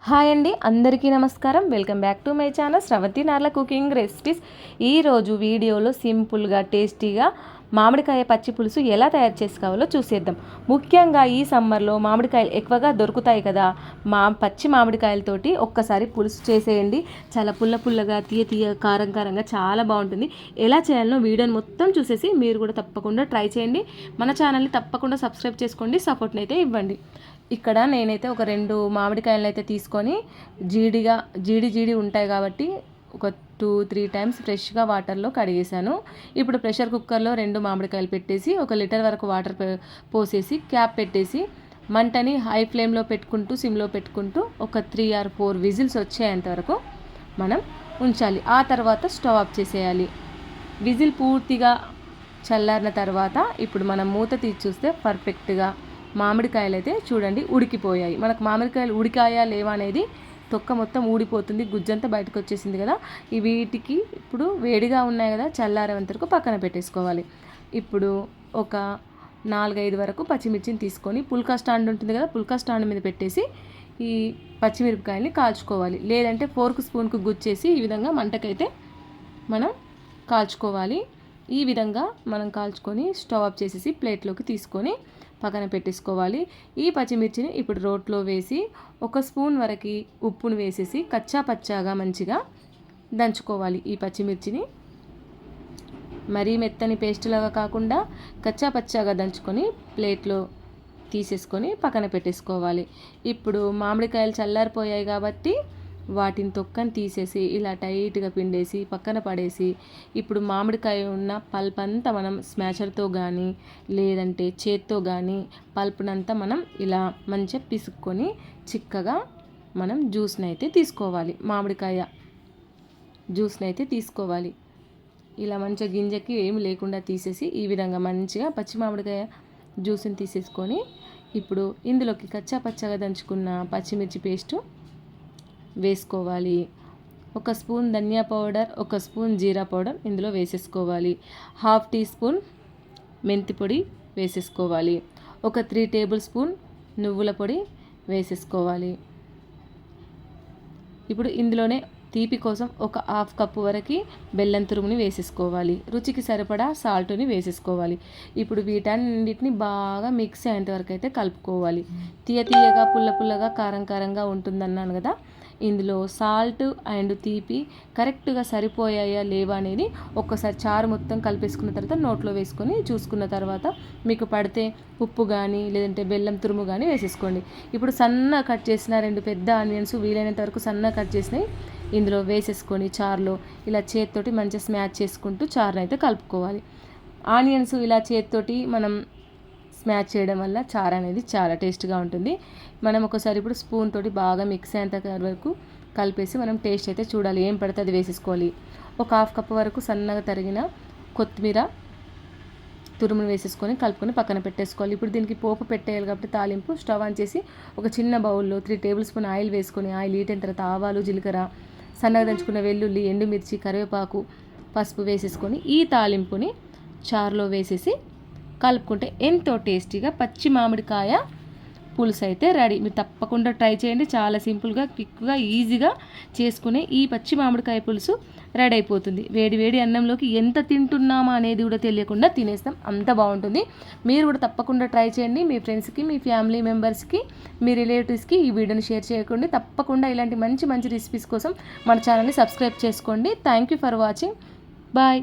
Hi అండి, అందరికీ నమస్కారం. Welcome back to my channel Sravanthi Narla cooking recipes. ఈరోజు వీడియోలో సింపుల్గా టేస్టీగా మామిడికాయ పచ్చి పులుసు ఎలా తయారు చేసుకోవాలో చూసేద్దాం. ముఖ్యంగా ఈ సమ్మర్లో మామిడికాయలు ఎక్కువగా దొరుకుతాయి కదా, పచ్చి మామిడికాయలతోటి ఒక్కసారి పులుసు చేసేయండి. చాలా పుల్లగా తీయ కారంగా చాలా బాగుంటుంది. ఎలా చేయాలో వీడియోని మొత్తం చూసేసి మీరు కూడా తప్పకుండా ట్రై చేయండి. మన ఛానల్ని తప్పకుండా సబ్స్క్రైబ్ చేసుకోండి, సపోర్ట్ని అయితే ఇవ్వండి. ఇక్కడ నేనైతే ఒక 2 మామిడికాయలను అయితే తీసుకొని జీడి ఉంటాయి కాబట్టి ఒక 2-3 టైమ్స్ ఫ్రెష్గా వాటర్లో కడిగేసాను. ఇప్పుడు ప్రెషర్ కుక్కర్లో 2 మామిడికాయలు పెట్టేసి 1 లీటర్ వరకు వాటర్ పోసేసి క్యాప్ పెట్టేసి మంటని హై ఫ్లేమ్లో పెట్టుకుంటూ సిమ్లో పెట్టుకుంటూ ఒక 3 or 4 విజిల్స్ వచ్చేంత వరకు మనం ఉంచాలి. ఆ తర్వాత స్టవ్ ఆఫ్ చేసేయాలి. విజిల్ పూర్తిగా చల్లారిన తర్వాత ఇప్పుడు మనం మూత తీసి చూస్తే పర్ఫెక్ట్గా మామిడికాయలు అయితే చూడండి ఉడికిపోయాయి. మనకు మామిడికాయలు ఉడికాయా లేవా అనేది తొక్క మొత్తం ఊడిపోతుంది, గుజ్జంతా బయటకు వచ్చేసింది కదా. వీటికి ఇప్పుడు వేడిగా ఉన్నాయి కదా, చల్లారేంత వరకు పక్కన పెట్టేసుకోవాలి. ఇప్పుడు ఒక 4-5 వరకు పచ్చిమిర్చిని తీసుకొని పుల్కా స్టాండ్ ఉంటుంది కదా, పుల్కా స్టాండ్ మీద పెట్టేసి ఈ పచ్చిమిరపకాయల్ని కాల్చుకోవాలి. లేదంటే ఫోర్క్ స్పూన్కు గుచ్చేసి ఈ విధంగా మంటకైతే మనం కాల్చుకోవాలి. ఈ విధంగా మనం కాల్చుకొని స్టవ్ ఆఫ్ చేసేసి ప్లేట్లోకి తీసుకొని పక్కన పెట్టేసుకోవాలి. ఈ పచ్చిమిర్చిని ఇప్పుడు రోట్లో వేసి 1 స్పూన్ వరకు ఉప్పును వేసేసి కచ్చా పచ్చాగా మంచిగా దంచుకోవాలి. ఈ పచ్చిమిర్చిని మరీ మెత్తని పేస్ట్ లాగా కాకుండా కచ్చా పచ్చాగా దంచుకొని ప్లేట్లో తీసేసుకొని పక్కన పెట్టేసుకోవాలి. ఇప్పుడు మామిడికాయలు చల్లారిపోయాయి కాబట్టి వాటిని తొక్కని తీసేసి ఇలా టైట్గా పిండేసి పక్కన పడేసి ఇప్పుడు మామిడికాయ ఉన్న పల్ప్ అంతా మనం స్మాషర్తో కానీ లేదంటే చేత్తో కానీ పల్ప్నంతా మనం ఇలా మంచిగా పిసుక్కొని చిక్కగా మనం జ్యూస్ని అయితే తీసుకోవాలి. మామిడికాయ జ్యూస్ని అయితే తీసుకోవాలి. ఇలా మంచిగా గింజకి ఏమి లేకుండా తీసేసి ఈ విధంగా మంచిగా పచ్చి మామిడికాయ జ్యూస్ని తీసేసుకొని ఇప్పుడు ఇందులోకి కచ్చా పచ్చగా దంచుకున్న పచ్చిమిర్చి పేస్టు వేసుకోవాలి. 1 స్పూన్ ధనియా పౌడర్, 1 స్పూన్ జీరా పౌడర్ ఇందులో వేసేసుకోవాలి. 1/2 టీ స్పూన్ మెంతి పొడి వేసేసుకోవాలి. ఒక 3 టేబుల్ స్పూన్ నువ్వుల పొడి వేసేసుకోవాలి. ఇప్పుడు ఇందులోనే తీపి కోసం ఒక 1/2 కప్పు వరకు బెల్లం తురుముని వేసేసుకోవాలి. రుచికి సరిపడా సాల్ట్ని వేసేసుకోవాలి. ఇప్పుడు వీటన్నిటిని బాగా మిక్స్ అయ్యేంత వరకు అయితే కలుపుకోవాలి. తీయగా పుల్లగా కారంగా ఉంటుందన్నాను కదా, ఇందులో సాల్ట్ అండ్ తీపి కరెక్ట్గా సరిపోయాయా లేవా అనేది ఒక్కసారి చారు మొత్తం కలిపేసుకున్న తర్వాత నోట్లో వేసుకొని చూసుకున్న తర్వాత మీకు పడితే ఉప్పు కానీ లేదంటే బెల్లం తురుము కానీ వేసేసుకోండి. ఇప్పుడు సన్నగా కట్ చేసిన 2 పెద్ద ఆనియన్స్ వీలైనంత వరకు సన్నగా కట్ చేసినవి ఇందులో వేసేసుకొని చారులో ఇలా చేతితోటి మంచిగా స్మాష్ చేసుకుంటూ చారుని అయితే కలుపుకోవాలి. ఆనియన్స్ ఇలా చేతితోటి మనం స్మాష్ చేయడం వల్ల చారు అనేది చాలా టేస్ట్గా ఉంటుంది. మనం ఒకసారి ఇప్పుడు స్పూన్ తోటి బాగా మిక్స్ అయ్యేంత వరకు కలిపేసి మనం టేస్ట్ అయితే చూడాలి. ఏం పడితే అది వేసేసుకోవాలి. ఒక 1/2 కప్పు వరకు సన్నగా తరిగిన కొత్తిమీర తురుమును వేసేసుకొని కలుపుకొని పక్కన పెట్టేసుకోవాలి. ఇప్పుడు దీనికి పోపు పెట్టేయాలి కాబట్టి తాలింపు స్టవ్ ఆన్ చేసి ఒక చిన్న బౌల్లో 3 టేబుల్ స్పూన్ ఆయిల్ వేసుకొని ఆయిల్ హీట్ అయిన తర్వాత ఆవాలు, జీలకర్ర, సన్నగా దంచుకున్న వెల్లుల్లి, ఎండుమిర్చి, కరివేపాకు, పసుపు వేసేసుకొని ఈ తాలింపుని చారులో వేసేసి కలుపుకుంటే ఎంతో టేస్టీగా పచ్చి మామిడికాయ పులుసు అయితే రెడీ. మీరు తప్పకుండా ట్రై చేయండి. చాలా సింపుల్గా క్విక్గా ఈజీగా చేసుకునే ఈ పచ్చి మామిడికాయ పులుసు రెడీ అయిపోతుంది. వేడి అన్నంలోకి ఎంత తింటున్నామా అనేది కూడా తెలియకుండా తినేస్తాం, అంత బాగుంటుంది. మీరు కూడా తప్పకుండా ట్రై చేయండి. మీ ఫ్రెండ్స్కి, మీ ఫ్యామిలీ మెంబర్స్కి, మీ రిలేటివ్స్కి ఈ వీడియోని షేర్ చేయకండి. తప్పకుండా ఇలాంటి మంచి రెసిపీస్ కోసం మన ఛానల్ని సబ్స్క్రైబ్ చేసుకోండి. Thank you for watching. Bye.